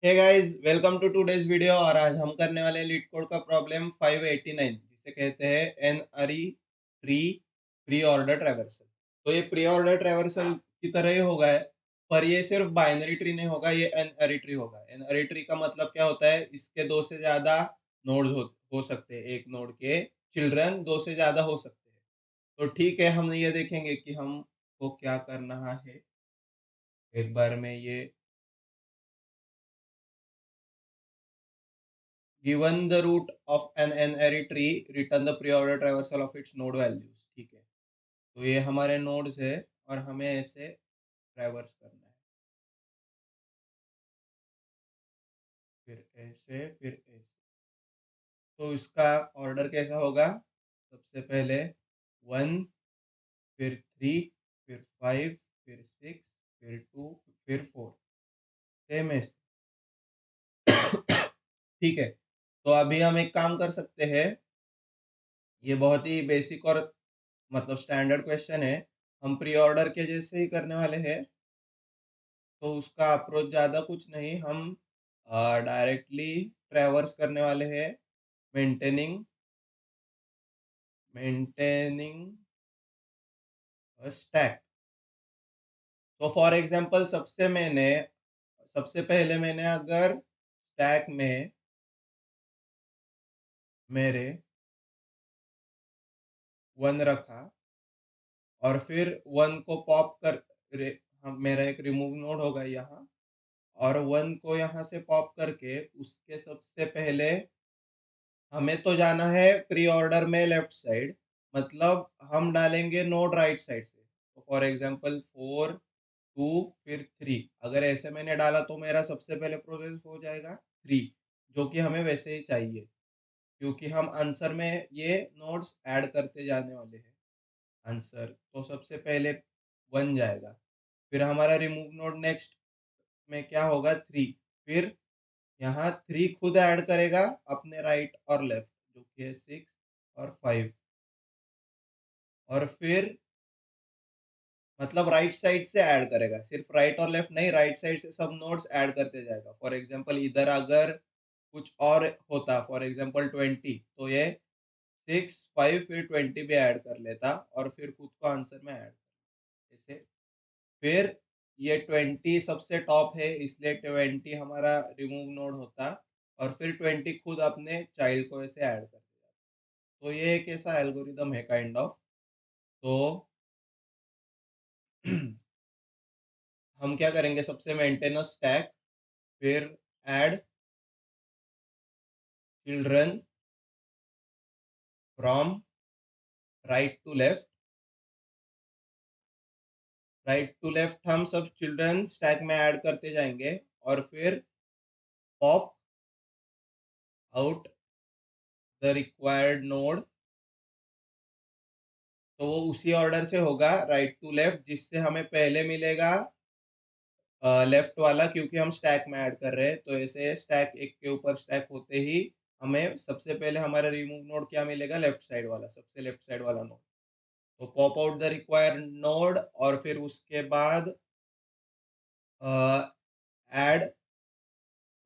Hey guys, welcome to today's video. और आज हम करने वाले हैं लीड कोड का प्रॉब्लम 589, जिसे कहते हैं एन अरी ट्री प्री ऑर्डर ट्रैवर्सल। तो ये प्री ऑर्डर ट्रैवर्सल की तरह ही होगा है, पर ये सिर्फ बाइनरी ट्री नहीं होगा, ये एन अरी ट्री होगा। एन अरी ट्री का मतलब क्या होता है? इसके दो से ज्यादा नोड्स हो सकते हैं, एक नोड के चिल्ड्रन दो से ज्यादा हो सकते हैं। तो ठीक है, हम ये देखेंगे कि हमको क्या करना है। एक बार में ये given the root of an n-ary tree, return the pre-order traversal of its node values। ठीक है, तो ये हमारे नोड्स है और हमें ऐसे ट्रैवर्स करना है, फिर ऐसे फिर ऐसे। तो इसका ऑर्डर कैसा होगा? सबसे पहले 1, फिर 3, फिर 5, फिर 6, फिर 2, फिर 4, सेम ऐसे। ठीक है, तो अभी हम एक काम कर सकते हैं। ये बहुत ही बेसिक और मतलब स्टैंडर्ड क्वेश्चन है। हम प्री ऑर्डर के जैसे ही करने वाले हैं। तो उसका अप्रोच ज़्यादा कुछ नहीं, हम डायरेक्टली ट्रैवर्स करने वाले हैं। Maintaining maintaining stack. तो फॉर एग्जांपल सबसे पहले मैंने अगर स्टैक में मेरे 1 रखा और फिर 1 को पॉप कर मेरा एक रिमूव नोड होगा यहाँ, और 1 को यहाँ से पॉप करके उसके सबसे पहले हमें तो जाना है प्री ऑर्डर में लेफ्ट साइड, मतलब हम डालेंगे नोड राइट साइड से। तो फॉर एग्जांपल 4, 2, फिर 3, अगर ऐसे मैंने डाला तो मेरा सबसे पहले प्रोसेस हो जाएगा 3, जो कि हमें वैसे ही चाहिए, क्योंकि हम आंसर में ये नोड्स ऐड करते जाने वाले हैं। आंसर तो सबसे पहले 1 जाएगा, फिर हमारा रिमूव नोड नेक्स्ट में क्या होगा? 3, फिर यहाँ 3 खुद ऐड करेगा अपने राइट और लेफ्ट, जो कि है 6 और 5। और फिर मतलब राइट साइड से ऐड करेगा, सिर्फ राइट और लेफ्ट नहीं, राइट साइड से सब नोड्स ऐड करते जाएगा। फॉर एग्जांपल इधर अगर कुछ और होता, फॉर एग्जांपल 20, तो ये 6, 5 फिर 20 भी ऐड कर लेता और फिर खुद को आंसर में ऐड ऐसे। फिर ये 20 सबसे टॉप है, इसलिए 20 हमारा रिमूव नोड होता, और फिर 20 खुद अपने चाइल्ड को ऐसे ऐड कर देगा। तो ये एक ऐसा एल्गोरिदम है काइंड ऑफ। तो हम क्या करेंगे? सबसे मेंटेन स्टैक, फिर add children from right to left. Right to left हम सब चिल्ड्रन स्टैक में ऐड करते जाएंगे, और फिर pop out the required node. तो वो उसी ऑर्डर से होगा, राइट टू लेफ्ट, जिससे हमें पहले मिलेगा लेफ्ट वाला, क्योंकि हम स्टैक में ऐड कर रहे हैं। तो ऐसे स्टैक एक के ऊपर स्टैक होते ही हमें सबसे पहले हमारा रिमूव नोड क्या मिलेगा? लेफ्ट साइड वाला, सबसे लेफ्ट साइड वाला नोड। तो pop out the required node, और फिर उसके बाद ऐड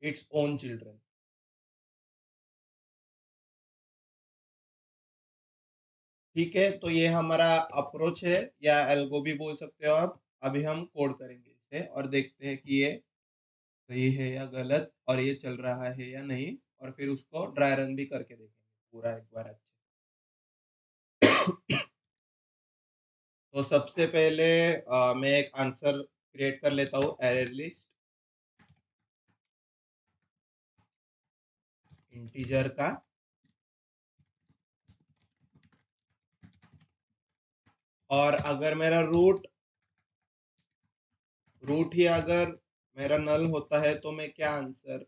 इट्स ओन चिल्ड्रन। ठीक है, तो ये हमारा अप्रोच है, या एल्गो भी बोल सकते हो आप। अभी हम कोड करेंगे इसे और देखते हैं कि ये सही है या गलत, और ये चल रहा है या नहीं, और फिर उसको ड्राई रन भी करके देखेंगे पूरा एक बार अच्छे से। तो सबसे पहले मैं एक आंसर क्रिएट कर लेता हूँ, एरे लिस्ट इंटीजर का। और अगर मेरा रूट ही अगर मेरा नल होता है, तो मैं क्या आंसर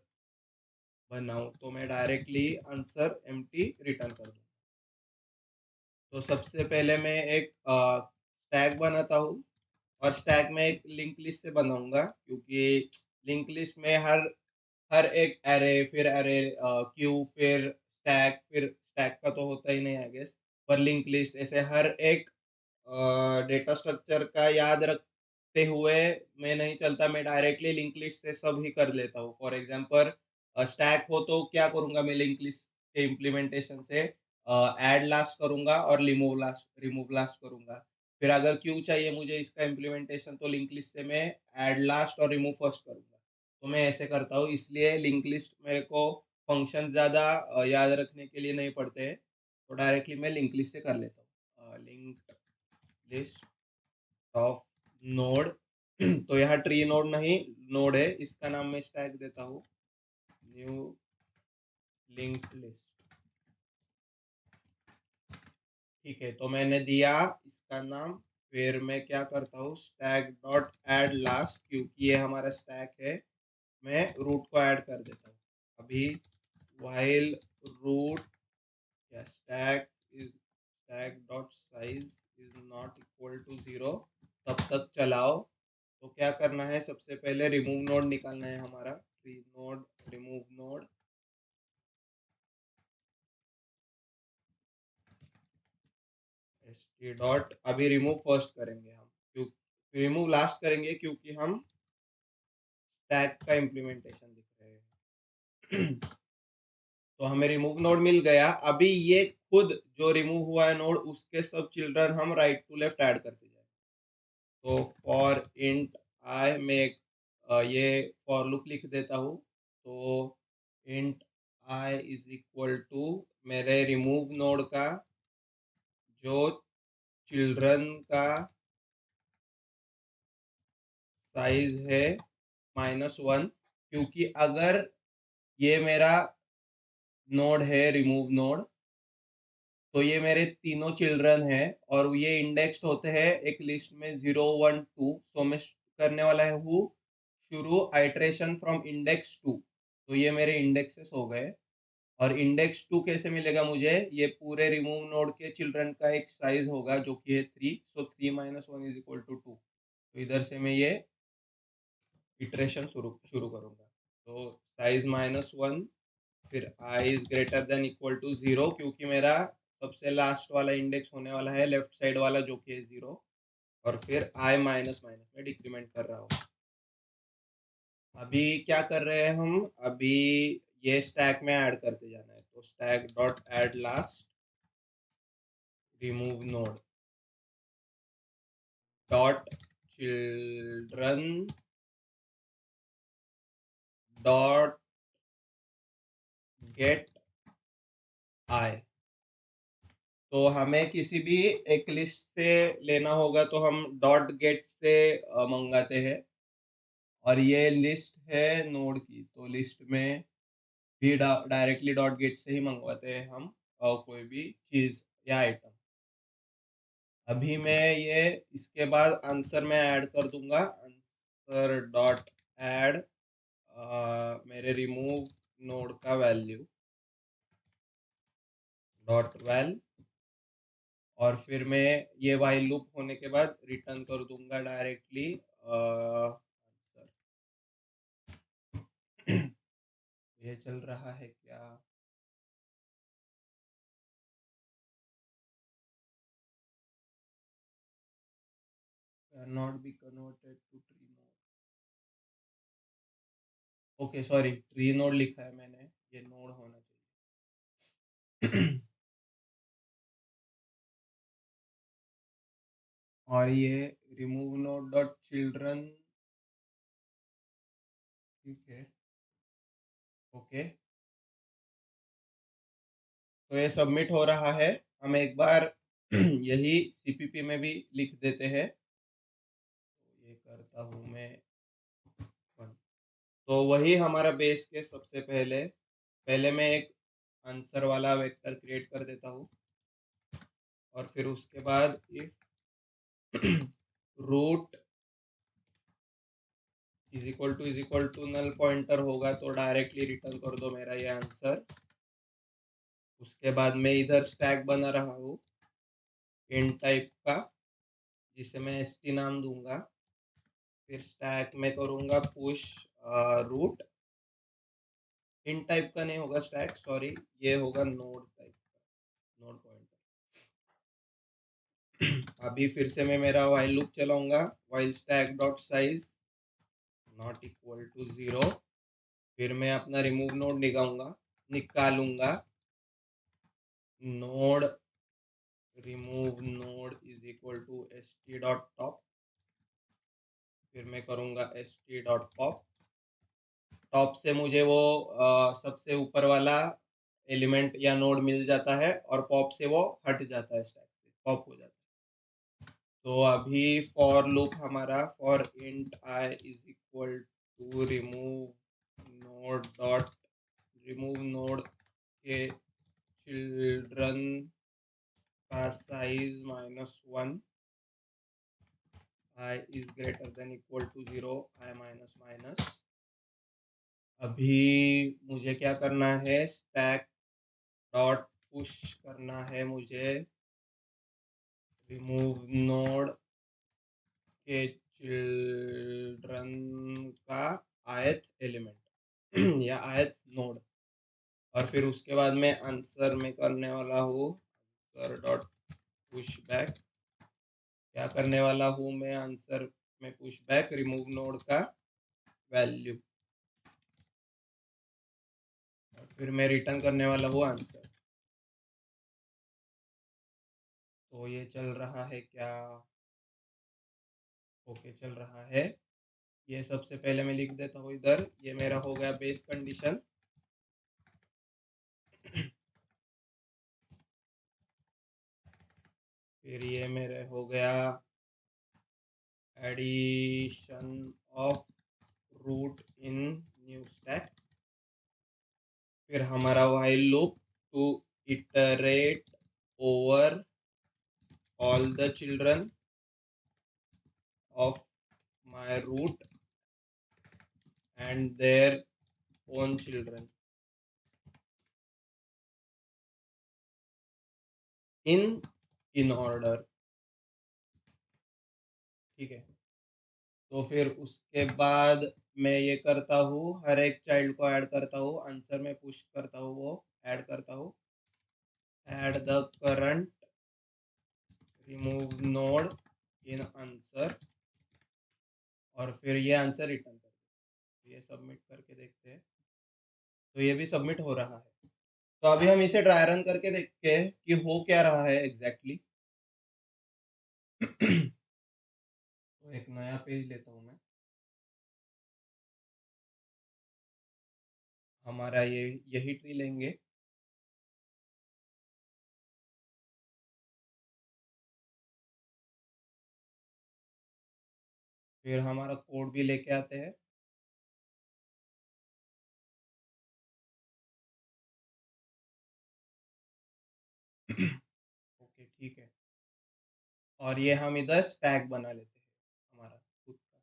बनाऊं? तो मैं डायरेक्टली आंसर एम्प्टी रिटर्न कर दूं। तो सबसे पहले मैं एक स्टैक बनाता हूँ, और स्टैक में एक लिंक लिस्ट से बनाऊंगा, क्योंकि लिंक लिस्ट में हर हर एक एरे, फिर एरे क्यू, फिर स्टैक का तो होता ही नहीं आई गेस, पर लिंक लिस्ट ऐसे हर एक डेटा स्ट्रक्चर का याद रख देखते हुए मैं नहीं चलता, मैं डायरेक्टली लिंक लिस्ट से सब ही कर लेता हूँ। फॉर एग्जांपल स्टैक हो तो क्या करूँगा मैं लिंक लिस्ट के इम्प्लीमेंटेशन से ऐड लास्ट करूँगा और रिमूव लास्ट करूँगा। फिर अगर क्यू चाहिए मुझे इसका इम्प्लीमेंटेशन तो लिंक लिस्ट से मैं ऐड लास्ट और रिमूव फर्स्ट करूँगा। तो मैं ऐसे करता हूँ, इसलिए लिंक लिस्ट मेरे को फंक्शन ज़्यादा याद रखने के लिए नहीं पड़ते हैं, तो डायरेक्टली मैं लिंक लिस्ट से कर लेता हूँ। लिंक लिस्ट ऑफ नोड तो यहाँ ट्री नोड नहीं नोड है, इसका नाम मैं स्टैक देता हूँ न्यू लिंक लिस्ट। ठीक है, तो मैंने दिया इसका नाम। फिर मैं क्या करता हूँ स्टैक डॉट ऐड लास्ट, क्योंकि ये हमारा स्टैक है, मैं रूट को ऐड कर देता हूँ। अभी वाइल रूट या stack dot size is not equal to 0 तब तक चलाओ। तो क्या करना है, सबसे पहले रिमूव नोड निकालना है हमारा, tree node remove node st dot, अभी रिमूव फर्स्ट करेंगे हम, क्यों रिमूव लास्ट करेंगे क्योंकि हम स्टैक का इम्प्लीमेंटेशन दिख रहे हैं। तो हमें रिमूव नोड मिल गया। अभी ये खुद जो रिमूव हुआ है नोड उसके सब चिल्ड्रन हम राइट टू लेफ्ट ऐड करते जाए। तो फॉर इंट आई में ये फॉर लूप लिख देता हूँ। तो int I is equal to मेरे रिमूव नोड का जो चिल्ड्रन का साइज है -1, क्योंकि अगर ये मेरा नोड है रिमूव नोड तो ये मेरे तीनों चिल्ड्रन है और ये इंडेक्स्ड होते हैं एक लिस्ट में 0 1 2। सो मैं करने वाला है हूँ शुरू आइट्रेशन फ्रॉम इंडेक्स 2। तो ये मेरे इंडेक्सेस हो गए। और इंडेक्स 2 कैसे मिलेगा मुझे, ये पूरे रिमूव नोड के चिल्ड्रन का एक साइज होगा जो कि है 3। सो 3 - 1 इज इक्वल टू 2। तो इधर से मैं ये इटरेशन शुरू शुरू करूंगा। तो साइज -1, फिर i is greater than equal to 0, क्योंकि मेरा सबसे लास्ट वाला इंडेक्स होने वाला है लेफ्ट साइड वाला जो कि है 0। और फिर i माइनस माइनस में डिक्रीमेंट कर रहा हूँ। अभी क्या कर रहे हैं हम, अभी ये स्टैक में ऐड करते जाना है। तो stack dot add last remove node dot children dot get I. तो हमें किसी भी एक लिस्ट से लेना होगा तो हम डॉट गेट से मंगाते हैं। और ये लिस्ट है नोड की, तो लिस्ट में भी डायरेक्टली डॉट गेट से ही मंगवाते हैं हम कोई भी चीज़ या आइटम। अभी मैं ये इसके बाद आंसर में ऐड कर दूंगा, आंसर डॉट ऐड मेरे रिमूव नोड का वैल्यू डॉट वैल। और फिर मैं ये वाइल लूप होने के बाद रिटर्न कर दूंगा डायरेक्टली आंसर। ये चल रहा है क्या? Not be converted to tree node. Okay sorry, tree node लिखा है मैंने, ये नोड होना चाहिए। और ये रिमूव नोड डॉट चिल्ड्रन। ठीक है, ओके। तो ये सबमिट हो रहा है। हम एक बार यही सीपीपी में भी लिख देते हैं। तो ये करता हूँ मैं 1। तो वही हमारा बेस के सबसे पहले पहले मैं एक आंसर वाला वेक्टर क्रिएट कर देता हूँ। और फिर उसके बाद if root is equal to null pointer होगा तो डायरेक्टली रिटर्न कर दो मेरा ये आंसर। उसके बाद मैं इधर स्टैक बना रहा हूँ इंट टाइप का, जिसे मैं st नाम दूंगा। फिर स्टैक में करूँगा पुश रूट। इंट टाइप का नहीं होगा स्टैक, सॉरी, ये होगा नोड टाइप का, नोड पॉइंटर। अभी फिर से मैं मेरा while लूप चलाऊंगा, while stack dot size not equal to 0। फिर मैं अपना रिमूव नोड निकालूंगा। Node remove node is equal to st dot top. फिर मैं करूंगा st डॉट पॉप। टॉप से मुझे वो सबसे ऊपर वाला एलिमेंट या नोड मिल जाता है, और पॉप से वो हट जाता है, स्टैक से पॉप हो जाता है। तो अभी फॉर लूप हमारा for int I is equal to remove node के चिल्ड्रन का size -1, I is greater than equal to 0, I minus minus. अभी मुझे क्या करना है, स्टैक डॉट पुश करना है मुझे रिमूव नोड के चिल्ड्रन का आयत एलिमेंट या आयत नोड। और फिर उसके बाद में आंसर में करने वाला हूँ आंसर डॉट पुश बैक। क्या करने वाला हूँ मैं आंसर में पुश बैक रिमूव नोड का वैल्यू, और फिर मैं रिटर्न करने वाला हूँ आंसर। तो ये चल रहा है क्या? ओके, चल रहा है। ये सबसे पहले मैं लिख देता हूँ इधर, ये मेरा हो गया बेस कंडीशन। फिर ये मेरे हो गया addition of root in new stack. फिर हमारा while loop to iterate over all the children of my root and their own children in in order. ठीक है। तो फिर उसके बाद मैं ये करता हूँ, हर एक चाइल्ड को ऐड करता हूँ, आंसर में पुश करता हूँ, वो ऐड करता हूँ, add the current remove node in answer, और फिर ये आंसर रिटर्न कर दो। ये सबमिट करके देखते हैं। तो ये भी सबमिट हो रहा है। तो अभी हम इसे ड्राई रन करके देखते हैं कि हो क्या रहा है एग्जैक्टली। तो एक नया पेज लेता हूँ मैं। हमारा ये यही ट्री लेंगे। फिर हमारा कोड भी लेके आते हैं। ओके, ठीक है। और ये हम इधर स्टैक बना लेते हैं हमारा खुद का।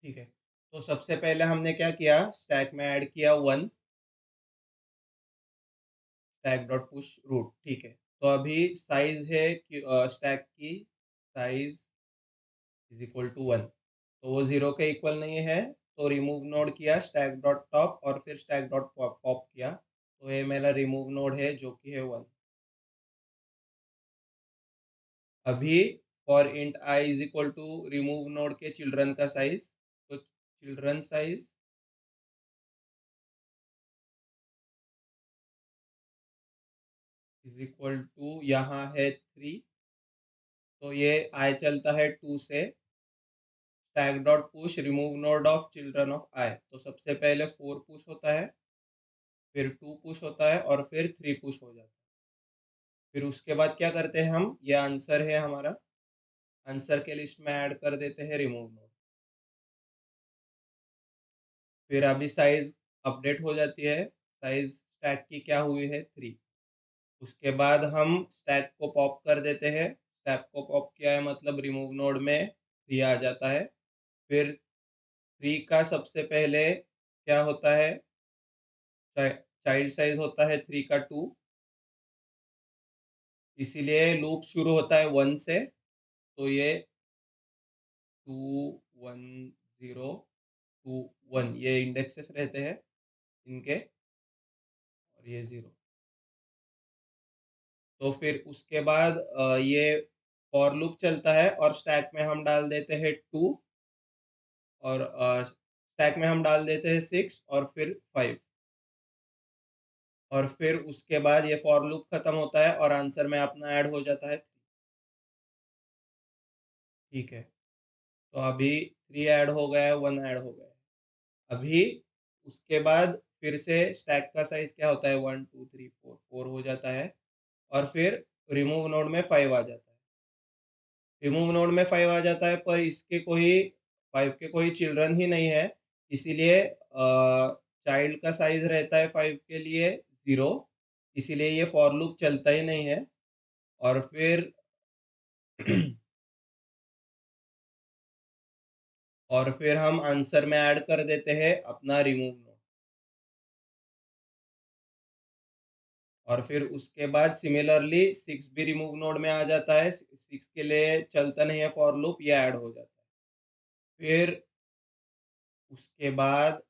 ठीक है। तो सबसे पहले हमने क्या किया, स्टैक में ऐड किया 1, स्टैक डॉट पुश रूट। ठीक है। तो अभी साइज है कि स्टैक की साइज इज इक्वल टू 1, तो वो 0 के इक्वल नहीं है। तो रिमूव नोड किया स्टैक डॉट टॉप, और फिर स्टैक डॉट पॉप किया। तो ये मेरा रिमूव नोड है जो कि है 1। अभी for int I is equal to remove node के चिल्ड्रन का साइज। तो children size is equal to यहाँ है 3। तो ये आई चलता है 2 से। Stack dot push remove node of children of I, तो सबसे पहले 4 पुश होता है, फिर 2 पुश होता है, और फिर 3 पुश हो जाता है। फिर उसके बाद क्या करते हैं हम, ये आंसर है हमारा, आंसर के लिस्ट में ऐड कर देते हैं रिमूव नोड। फिर अभी साइज अपडेट हो जाती है, साइज स्टैक की क्या हुई है 3। उसके बाद हम स्टैक को पॉप कर देते हैं। स्टैक को पॉप किया है मतलब रिमूव नोड में 3 आ जाता है। फिर 3 का सबसे पहले क्या होता है, चाइल्ड साइज होता है 3 का 2। इसीलिए लूप शुरू होता है 1 से। तो ये 2 1 0 2 1 ये इंडेक्सेस रहते हैं इनके, और ये 0। तो फिर उसके बाद ये फॉर लूप चलता है और स्टैक में हम डाल देते हैं 2 और स्टैक में हम डाल देते हैं 6 और फिर 5 और फिर उसके बाद ये फॉर लूप खत्म होता है और आंसर में अपना ऐड हो जाता है 3। ठीक है, तो अभी 3 ऐड हो गया है, 1 ऐड हो गया है। अभी उसके बाद फिर से स्टैक का साइज क्या होता है, 1 2 3 4 4 हो जाता है और फिर रिमूव नोड में 5 आ जाता है। रिमूव नोड में 5 आ जाता है, पर इसके कोई 5 के कोई चिल्ड्रन ही नहीं है, इसीलिए चाइल्ड का साइज रहता है 5 के लिए 0, इसीलिए ये फॉर लूप चलता ही नहीं है। और फिर और फिर हम आंसर में ऐड कर देते हैं अपना रिमूव नोड और फिर उसके बाद सिमिलरली 6 भी रिमूव नोड में आ जाता है। 6 के लिए चलता नहीं है फॉर लूप, ये ऐड हो जाता है। फिर उसके बाद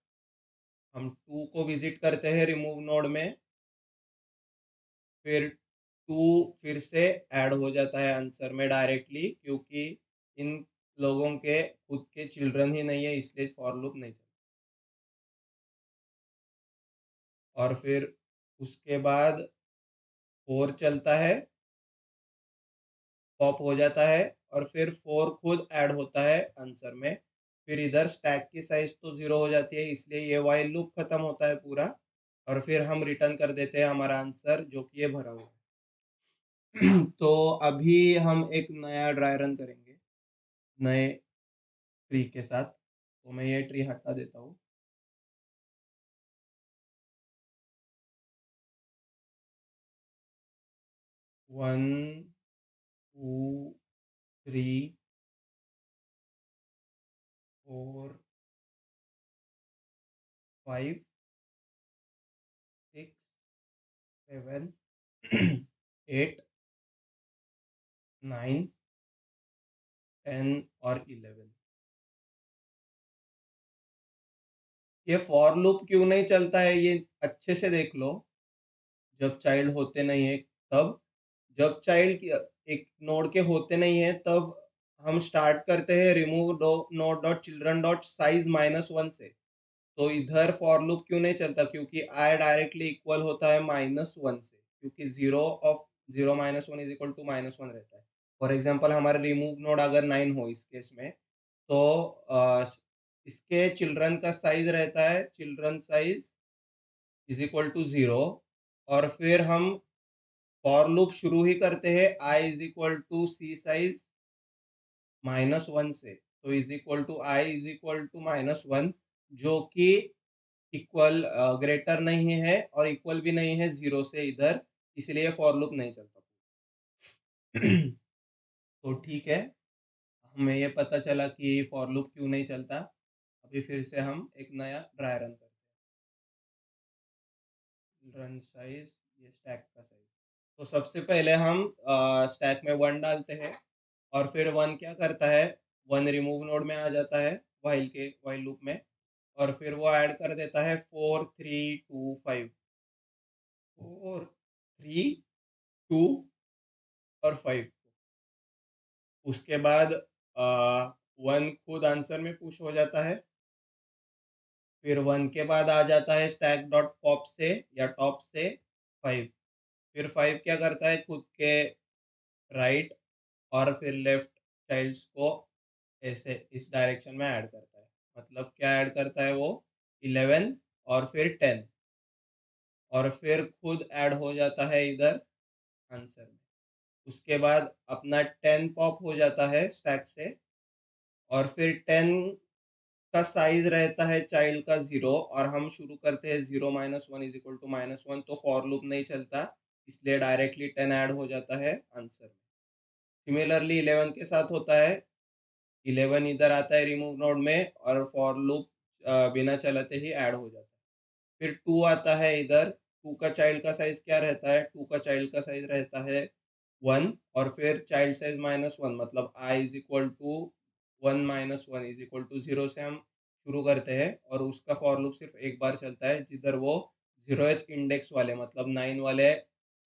हम 2 को विजिट करते हैं रिमूव नोड में, फिर 2 फिर से ऐड हो जाता है आंसर में डायरेक्टली, क्योंकि इन लोगों के खुद के चिल्ड्रन ही नहीं है, इसलिए फॉर लूप नहीं चलता। और फिर उसके बाद 4 चलता है, पॉप हो जाता है और फिर 4 खुद ऐड होता है आंसर में। फिर इधर स्टैक की साइज तो 0 हो जाती है, इसलिए ये व्हाइल लूप खत्म होता है पूरा और फिर हम रिटर्न कर देते हैं हमारा आंसर जो कि ये भरा हुआ है। तो अभी हम एक नया ड्राई रन करेंगे नए ट्री के साथ, तो मैं ये ट्री हटा देता हूँ। 1 2 3 4 5 6 7 8 9 10 और 11। ये फॉर लूप क्यों नहीं चलता है, ये अच्छे से देख लो। जब चाइल्ड होते नहीं है तब, जब चाइल्ड एक नोड के होते नहीं है तब हम स्टार्ट करते हैं remove node dot children dot size -1 से। तो इधर फॉर लूप क्यों नहीं चलता, क्योंकि आई डायरेक्टली इक्वल होता है -1 से, क्योंकि 0 minus one is equal to -1 रहता है। फॉर एग्जाम्पल हमारा रिमूव नोड अगर 9 हो इस केस में, तो इसके चिल्ड्रन का साइज रहता है children size is equal to 0 और फिर हम फॉर लूप शुरू ही करते हैं I is equal to C size -1 से। तो is equal to I is equal to -1, जो कि इक्वल ग्रेटर नहीं है और इक्वल भी नहीं है 0 से इधर, इसलिए फॉर लूप नहीं चलता। तो ठीक है, हमें ये पता चला कि फॉर लूप क्यों नहीं चलता। अभी फिर से हम एक नया ड्राई रन करते हैं। रन साइज, ये स्टैक का साइज। तो सबसे पहले हम स्टैक में 1 डालते हैं और फिर 1 क्या करता है, 1 रिमूव नोड में आ जाता है व्हाइल लूप में और फिर वो ऐड कर देता है 4 3 2 5 4 3 2 और 5। उसके बाद 1 खुद आंसर में पुश हो जाता है, फिर 1 के बाद आ जाता है स्टैक डॉट पॉप से या टॉप से 5। फिर 5 क्या करता है, खुद के राइट और फिर लेफ्ट चाइल्ड्स को ऐसे इस डायरेक्शन में ऐड करता है। मतलब क्या ऐड करता है वो, 11 और फिर 10 और फिर खुद ऐड हो जाता है इधर आंसर में। उसके बाद अपना 10 पॉप हो जाता है स्टैक से और फिर 10 का साइज रहता है चाइल्ड का 0 और हम शुरू करते हैं 0 -1 इज इक्वल टू -1, तो फॉर लूप नहीं चलता, इसलिए डायरेक्टली 10 ऐड हो जाता है आंसर में। सिमिलरली 11 के साथ होता है, 11 इधर आता है रिमूव नोड में और फॉर लूप बिना चलाते ही ऐड हो जाता है। फिर 2 आता है इधर, 2 का चाइल्ड का साइज क्या रहता है, 2 का चाइल्ड का साइज रहता है 1 और फिर चाइल्ड साइज -1, मतलब I is equal to 1 -1 is equal to 0 से हम शुरू करते हैं और उसका फॉर लूप सिर्फ एक बार चलता है, जिधर वो 0th इंडेक्स वाले मतलब 9 वाले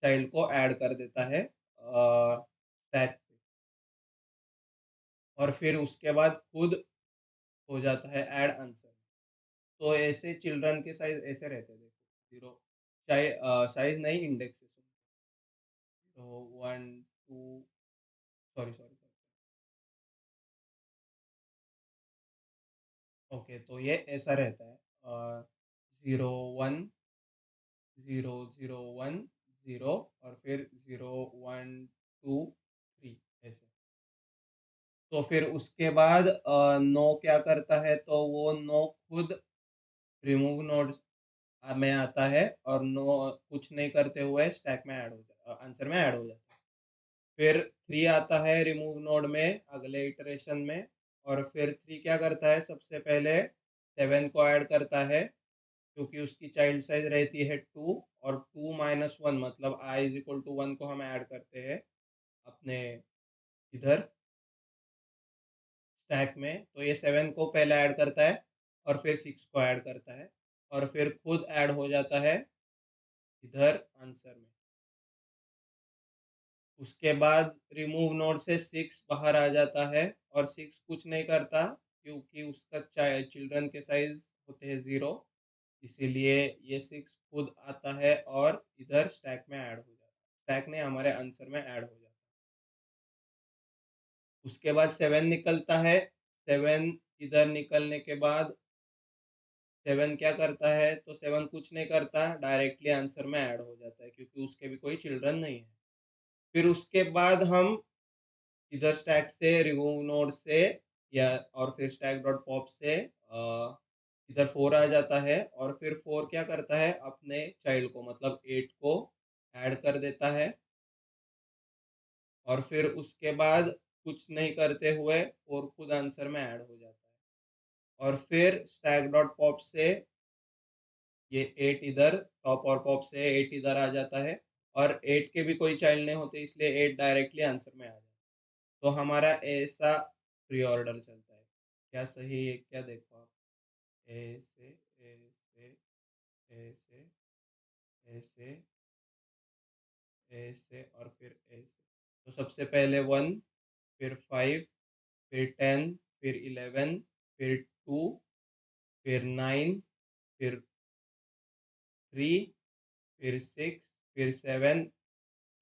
चाइल्ड को ऐड कर देता है स्टैक पे, और फिर उसके बाद खुद हो जाता है ऐड आंसर। तो ऐसे चिल्ड्रन के साइज ऐसे रहते हैं, देखो 0 साइज नहीं, इंडेक्स है। तो 1 2, सॉरी सॉरी, ओके, तो ये ऐसा रहता है 0 1 0 0 1 0, और फिर 0 1 2 3 ऐसे। तो फिर उसके बाद नो क्या करता है, तो वो नो खुद रिमूव नोड में आता है, और नो कुछ नहीं करते हुए स्टैक में ऐड हो जाता, आंसर में ऐड हो जाता है। फिर 3 आता है रिमूव नोड में अगले इटरेशन में, और फिर 3 क्या करता है, सबसे पहले 7 को ऐड करता है, क्योंकि उसकी चाइल्ड साइज रहती है 2, और 2 माइनस 1 मतलब i इज इक्वल टू 1 को हम ऐड करते हैं अपने इधर स्टैक में। तो ये 7 को पहले ऐड करता है, और फिर 6 को ऐड करता है, और फिर खुद ऐड हो जाता है इधर आंसर में। उसके बाद रिमूव नोड से 6 बाहर आ जाता है, और 6 कुछ नहीं करता, क्योंकि उसका चिल्ड्रन के साइज होते हैं 0, इसीलिए ये 6 खुद आता है और इधर स्टैक में ऐड हो जाता है, स्टैक ने हमारे आंसर में ऐड हो जाता है। उसके बाद 7 निकलता है, 7 इधर निकलने के बाद 7 क्या करता है, तो 7 कुछ नहीं करता, डायरेक्टली आंसर में ऐड हो जाता है, क्योंकि उसके भी कोई चिल्ड्रन नहीं है। फिर उसके बाद हम इधर स्टैक से रिमूव नोड से, या और फिर स्टैक डॉट पॉप से इधर 4 आ जाता है, और फिर 4 क्या करता है, अपने चाइल्ड को मतलब 8 को ऐड कर देता है, और फिर उसके बाद कुछ नहीं करते हुए 4 खुद आंसर में ऐड हो जाता है, और फिर स्टैक डॉट पॉप से ये 8 इधर, टॉप और पॉप से 8 इधर आ जाता है, और 8 के भी कोई चाइल्ड नहीं होते, इसलिए 8 डायरेक्टली आंसर में आ जाता है। तो हमारा ऐसा प्री ऑर्डर चलता है। क्या सही है क्या, देखो आप, ऐसे ऐसे ऐसे ऐसे ऐसे और फिर ऐसे। तो सबसे पहले 1, फिर 5, फिर 10, फिर 11, फिर 2, फिर 9, फिर 3, फिर 6, फिर 7,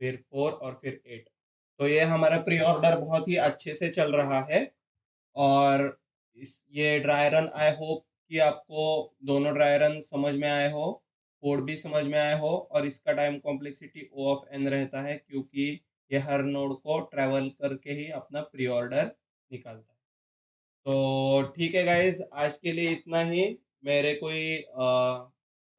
फिर 4 और फिर 8। तो ये हमारा प्री ऑर्डर बहुत ही अच्छे से चल रहा है, और ये ड्राई रन आई होप कि आपको दोनों ड्राई रन समझ में आए हो, कोड भी समझ में आए हो, और इसका time complexity O of n रहता है, क्योंकि ये हर नोड को ट्रैवल करके ही अपना प्री ऑर्डर निकालता है। तो ठीक है गाइज, आज के लिए इतना ही। मेरे कोई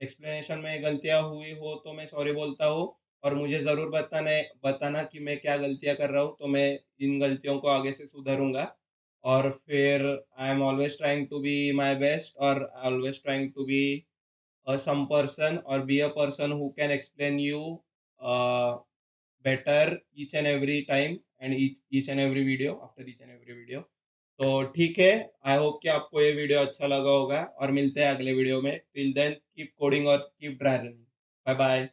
एक्सप्लेनेशन में गलतियां हुई हो तो मैं सॉरी बोलता हूँ, और मुझे ज़रूर बताना कि मैं क्या गलतियां कर रहा हूँ, तो मैं इन गलतियों को आगे से सुधारूंगा। और फिर I am always trying to be my best, और always trying to be some person, or be a person who can explain you better each and every time, and each and every video, after each and every video। तो ठीक है, I hope कि आपको ये video अच्छा लगा होगा, और मिलते हैं अगले वीडियो में। टिल देन कीप कोडिंग और keep dry running. Bye bye.